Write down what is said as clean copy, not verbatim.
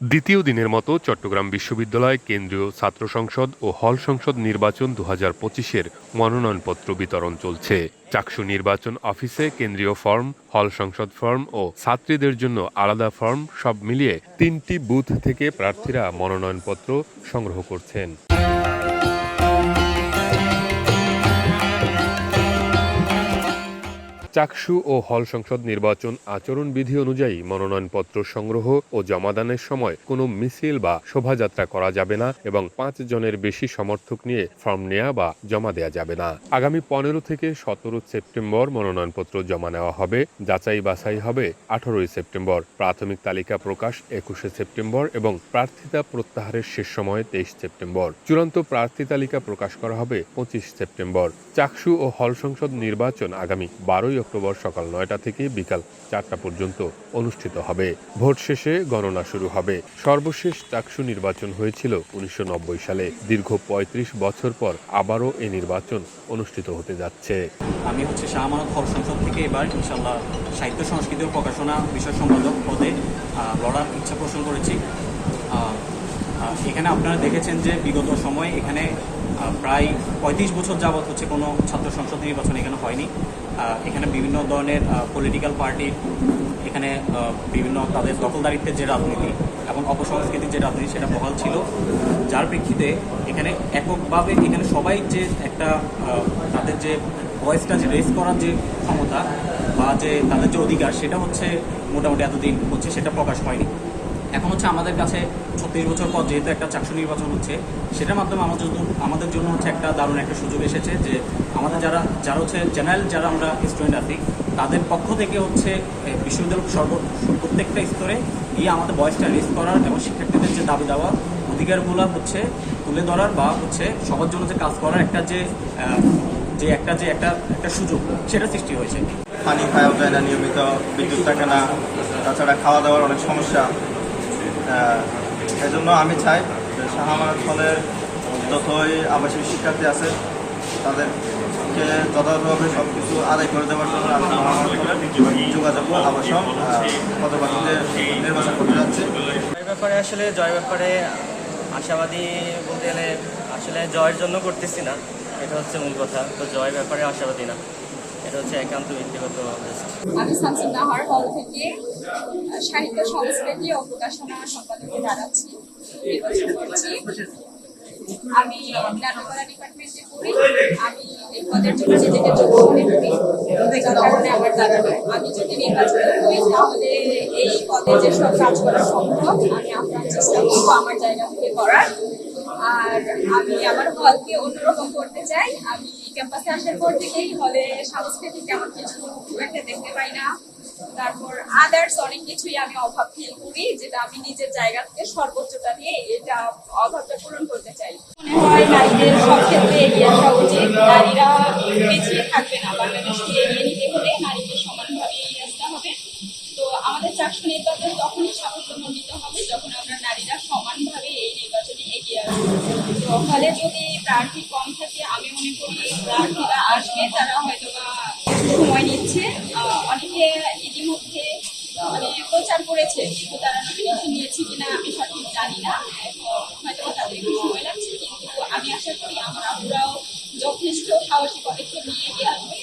দ্বিতীয় দিনের মতো চট্টগ্রাম বিশ্ববিদ্যালয় কেন্দ্রীয় ছাত্র সংসদ ও হল সংসদ নির্বাচন ২০২৫-এর মনোনয়নপত্র বিতরণ চলছে। চাকসু নির্বাচন অফিসে কেন্দ্রীয় ফর্ম, হল সংসদ ফর্ম ও ছাত্রীদের জন্য আলাদা ফর্ম সব মিলিয়ে ৩টি বুথ থেকে প্রার্থীরা মনোনয়নপত্র সংগ্রহ করছেন। চাকসু ও হল সংসদ নির্বাচন আচরণবিধি অনুযায়ী মনোনয়নপত্র সংগ্রহ ও জমাদানের সময় কোনো মিছিল বা শোভাযাত্রা করা যাবে না এবং ৫ জনের বেশি সমর্থক নিয়ে ফর্ম নেওয়া বা জমা দেওয়া যাবে না। আগামী ১৫ থেকে ১৭ সেপ্টেম্বর মনোনয়নপত্র জমা নেওয়া হবে। যাচাই বাছাই হবে ১৮ সেপ্টেম্বর। প্রাথমিক তালিকা প্রকাশ ২১ সেপ্টেম্বর এবং প্রার্থিতা প্রত্যাহারের শেষ সময় ২৩ সেপ্টেম্বর। চূড়ান্ত প্রার্থী তালিকা প্রকাশ করা হবে ২৫ সেপ্টেম্বর। চাকসু ও হল সংসদ নির্বাচন আগামী ১২ অক্টোবর সকাল ৯টা থেকে বিকাল ৪টা পর্যন্ত অনুষ্ঠিত হবে। ভোট শেষে গণনা শুরু হবে। সর্বশেষ চাকসু নির্বাচন হয়েছিল ১৯৯০ সালে। দীর্ঘ ৩৫ বছর পর আবারও এই নির্বাচন অনুষ্ঠিত হতে যাচ্ছে। আমি শাহ আমানত হল সংসদ থেকে এবার ইনশাআল্লাহ সাহিত্য সংস্কৃতি ও প্রকাশনা বিষয় সম্পাদক পদে লড়ার ইচ্ছা পোষণ করেছি। এখানে আপনারা দেখেছেন যে বিগত সময়ে এখানে প্রায় ৩৫ বছর যাবৎ কোনো ছাত্র সংসদ নির্বাচন এখানে হয়নি। এখানে বিভিন্ন ধরনের পলিটিক্যাল পার্টি এখানে বিভিন্ন তাদের দখলদারিত্বের যে রাজনীতি এবং অপসংস্কৃতির যে রাজনীতি সেটা বহাল ছিল, যার প্রেক্ষিতে এখানে এককভাবে এখানে সবাই যে একটা তাদের যে ভয়েসটা যে রেজ করার যে ক্ষমতা বা যে তাদের যে অধিকার সেটা মোটামুটি এতদিন সেটা প্রকাশ হয়নি। এখন আমাদের কাছে ৩৬ বছর পর যেহেতু একটা চাকসু নির্বাচন হচ্ছে, সেটার মাধ্যমে আমাদের জন্য একটা দারুণ একটা সুযোগ এসেছে যে আমাদের যারা জেনারেল যারা আমরা স্টুডেন্ট আছি তাদের পক্ষ থেকে বিশ্ববিদ্যালয়ের প্রত্যেকটা স্তরে গিয়ে আমাদের ভয়েসটা রেজ করার এবং শিক্ষার্থীদের যে দাবি দেওয়া অধিকারগুলো তুলে ধরার বা সবার জন্য যে কাজ করার একটা সুযোগ সেটা সৃষ্টি হয়েছে। পানি খাওয়া যায় না, নিয়মিত বিদ্যুৎ থাকে না, তাছাড়া খাওয়া দাওয়ার অনেক সমস্যা। এই জন্য আমি চাই যে শাহ আমানত হলের যতই আবাসিক শিক্ষার্থী আছে তাদেরকে যথাযথভাবে সব কিছু আদায় করে দেওয়ার জন্য আমি শাহ আমানত হলের যোগাযোগ আবাসন পদপ্রার্থীতে নির্বাচন করতে যাচ্ছি। জয়ের ব্যাপারে আশাবাদী বলতে গেলে জয়ের জন্য করতেছি না, এটা মূল কথা। তো জয়ের ব্যাপারে আশাবাদী না, এটা একান্ত ব্যক্তিগত। আমি শামসুন্নাহার হল থেকে সাহিত্য সংস্কৃতি ও প্রকাশনা সম্পাদকে দাঁড়াচ্ছি, নির্বাচন করছি। আমি নাট্যকলা ডিপার্টমেন্টে পড়ি। আমি এই পদের জন্য নিজেকে যোগ্য মনে করি, যার কারণে আমার দাঁড়ানো। আমি যদি নির্বাচিত হই তাহলে এই পদে যেসব কাজ করা সম্ভব আমি আপনার চেষ্টা করবো আমার জায়গা থেকে করার। আর আমি আমার হলকে অন্যরকম করতে চাই। আমি ক্যাম্পাসে আসার পর থেকেই হলে সাংস্কৃতিক তেমন কিছু খুব একটা দেখতে পাই না। তারপর আদার্স অনেক কিছুই আমি অভাব ফিল করি, যেটা আমি নিজের জায়গা থেকে সর্বোচ্চটা দিয়ে এটা অভাবটা পূরণ করতে চাই। মনে হয় নারীদের সব ক্ষেত্রে এগিয়ে আসা উচিত। নারীরা পিছিয়ে থাকবে না, বাংলাদেশকে এগিয়ে নিতে হলে নারীদের সমানভাবে এগিয়ে আসতে হবে। তো আমাদের চাকসু নির্বাচন তখনই সাফল্যমণ্ডিত হবে যখন আমরা নারীরা সমানভাবে এই নির্বাচনে এগিয়ে আসবো। তো ফলে যদি প্রার্থী কম থাকে, আমি মনে করি প্রার্থীরা আসবে, তারা হয়তো বা সময় নিচ্ছে। অনেকে ইতিমধ্যে প্রচার করেছে, কিন্তু তারা নমিনেশন নিয়েছে কিনা আমি সঠিক জানি না। হয়তো তাদের একটু সময় লাগছে, কিন্তু আমি আশা করি আমরাও যথেষ্ট সাহসী পদক্ষেপ নিয়ে এগিয়ে আসবে।